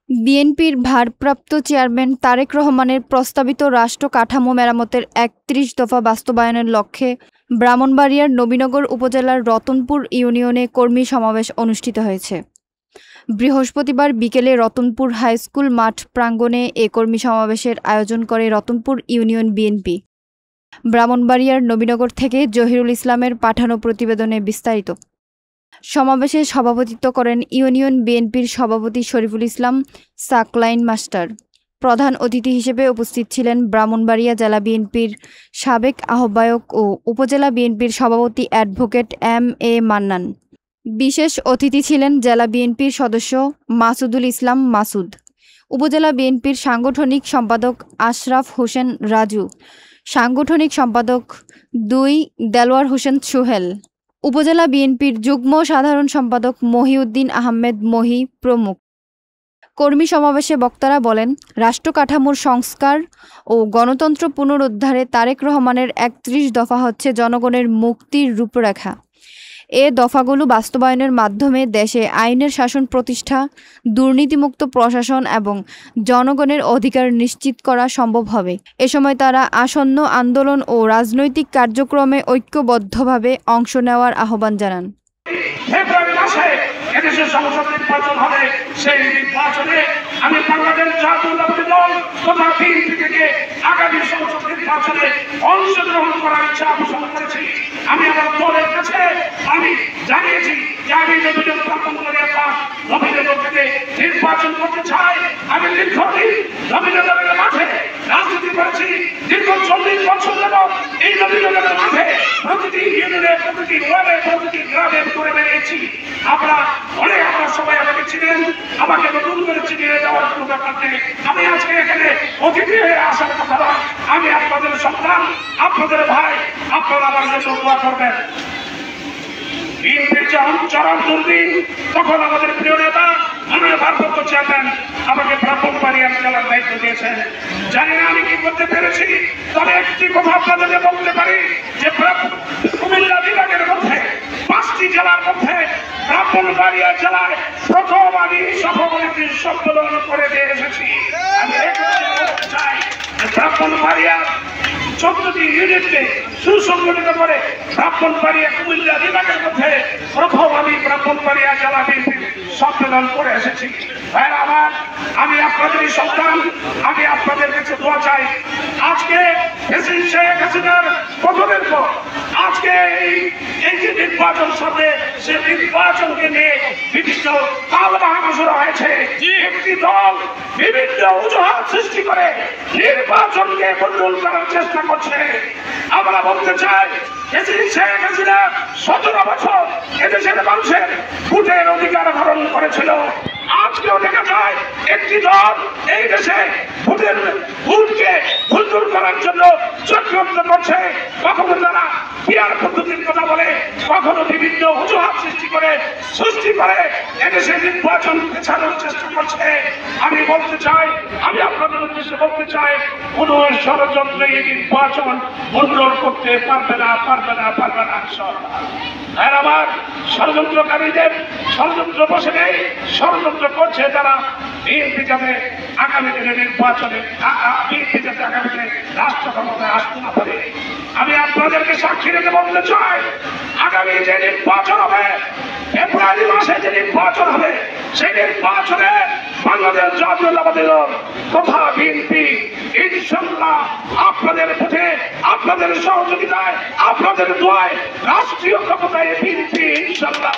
বিএনপির ভারপ্রাপ্ত চেয়ারম্যান তারেক রহমানের প্রস্তাবিত রাষ্ট্র কাঠামো মেরামতের ৩১ দফা বাস্তবায়নের লক্ষ্যে ব্রাহ্মণবাড়িয়ার নবীনগর উপজেলার রতনপুর ইউনিয়নে কর্মী সমাবেশ অনুষ্ঠিত হয়েছে। বৃহস্পতিবার বিকেলে রতনপুর হাইস্কুল মাঠ প্রাঙ্গণে এ কর্মী সমাবেশের আয়োজন করে রতনপুর ইউনিয়ন বিএনপি। ব্রাহ্মণবাড়িয়ার নবীনগর থেকে জহিরুল ইসলামের পাঠানো প্রতিবেদনে বিস্তারিত। সমাবেশে সভাপতিত্ব করেন ইউনিয়ন বিএনপির সভাপতি শরীফুল ইসলাম সাকলাইন মাস্টার। প্রধান অতিথি হিসেবে উপস্থিত ছিলেন ব্রাহ্মণবাড়িয়া জেলা বিএনপির সাবেক আহ্বায়ক ও উপজেলা বিএনপির সভাপতি অ্যাডভোকেট এম.এ. মান্নান। বিশেষ অতিথি ছিলেন জেলা বিএনপির সদস্য মাসুদুল ইসলাম মাসুদ, উপজেলা বিএনপির সাংগঠনিক সম্পাদক আশরাফ হোসেন রাজু, সাংগঠনিক সম্পাদক ২ দেলোয়ার হোসেন সোহেল, উপজেলা বিএনপির যুগ্ম সাধারণ সম্পাদক মহিউদ্দিন আহমেদ মহি প্রমুখ। কর্মী সমাবেশে বক্তারা বলেন, রাষ্ট্র কাঠামোর সংস্কার ও গণতন্ত্র পুনরুদ্ধারে তারেক রহমানের ৩১ দফা হচ্ছে জনগণের মুক্তির রূপরেখা। এ দফাগুলো বাস্তবায়নের মাধ্যমে দেশে আইনের শাসন প্রতিষ্ঠা, দুর্নীতিমুক্ত প্রশাসন এবং জনগণের অধিকার নিশ্চিত করা সম্ভব হবে। এ সময় তারা আসন্ন আন্দোলন ও রাজনৈতিক কার্যক্রমে ঐক্যবদ্ধভাবে অংশ নেওয়ার আহ্বান জানান। ফেব্রুয়ারি মাসে এদেশের সংসদ নির্বাচন হবে। সেই নির্বাচনে আমি বাংলাদেশ জাতীয়তাবাদী দল তথা বিএনপি থেকে আগামী সংসদ নির্বাচনে অংশগ্রহণ করার ইচ্ছা পোষণ করেছি। আমি আমার দলের কাছে আমি জানিয়েছি যে আমি নবীনগর থেকে নির্বাচন করতে চাই। আমি দীর্ঘদিন নবীনগরের মাঠে রাজনীতি করেছি। দীর্ঘ ৪০ বছর ধরে এই নবীনগরের মাঠে প্রতিটি ইউনিয়নে, প্রতিটি ওয়ার্ডে, প্রতিটি গ্রামে করে বেরিয়েছি। আমরা সবাই আমাকে চিনেন, আমাকে নতুন করে চিনিয়ে দেওয়ার কোনো ব্যাপার নেই। আমি আজকে এখানে অতিথি হয়ে আসার কথা নয়। আমি আপনাদের সন্তান, আপনাদের ভাই, আপনারা আমার জন্য দোয়া করবেন। বিএনপির যখন চরম দুর্দিন, তখন আমাদের প্রিয় নেতা মাননীয় ভারপ্রাপ্ত চেয়ারম্যান আমাকে ব্রাহ্মণবাড়িয়া জেলার দায়িত্ব দিয়েছেন। জানি না আমি কি করতে পেরেছি, তবে একটি কথা আপনাদের বলতে পারি যে কুমিল্লা বিভাগের মধ্যে ৫টি জেলার মধ্যে ব্রাহ্মণবাড়িয়া জেলায় প্রথম আমি সভাপতি সম্মেলন করে দিয়ে এসেছি। আমি বলতে চাই ব্রাহ্মণবাড়িয়া ১৪টি ইউনিটকে সুসংগঠিত করে ব্রাহ্মণবাড়িয়া কুমিল্লা বিভাগের মধ্যে প্রথম আমি ব্রাহ্মণবাড়িয়া জেলা বিএনপি সম্মেলন করে এসেছি। ভাইরা আমার, আমি আপনাদেরই সন্তান, আমি আপনাদের কাছে দোয়া চাই। আজকে শেখ হাসিনার পতনের পর আজকে এই যে নির্বাচন সামনে, সে নির্বাচনকে নিয়ে বিভিন্ন তালবাহানা শুরু হয়েছে। একটি দল বিভিন্ন অজুহাত সৃষ্টি করে নির্বাচনকে বদল করার চেষ্টা করছে। আমরা বলতে চাই, শেখ হাসিনা ১৭ বছর এদেশের মানুষের ভোটের অধিকার হরণ করেছিল। আজকেও দেখা যায় একটি দল এই দেশে ভোটকে ভুলদুল করার জন্য চক্রান্ত করছে। কখনো তারা পিয়ার পদ্ধতির কথা বলে, কখনো বিভিন্ন অজুহাত সৃষ্টি করে এদেশে নির্বাচন পেছানোর চেষ্টা করছে। আমি বলতে চাই, আমি আপনাদের উদ্দেশ্যে বলতে চাই, কোন ষড়যন্ত্রে এই নির্বাচন মন্ডল করতে পারবে না। আমার ষড়যন্ত্রকারীদের ষড়যন্ত্র বসে নেই, ষড়যন্ত্র করছে যারা বিএনপি যাতে আগামী দিনে নির্বাচনে রাষ্ট্র ক্ষমতায় আসতে না পারে। আমি আপনাদেরকে সাক্ষী রেখে বলতে চাই, আগামী যে নির্বাচন হবে, ফেব্রুয়ারি মাসে যে নির্বাচন হবে, সেই নির্বাচনে বাংলাদেশ জাতীয়তাবাদী দল তথা বিএনপি ইনশাআল্লাহ আপনাদের ভোটে, আপনাদের সহযোগিতায়, আপনাদের দোয়ায় রাষ্ট্রীয় ক্ষমতায় বিএনপি ইনশাআল্লাহ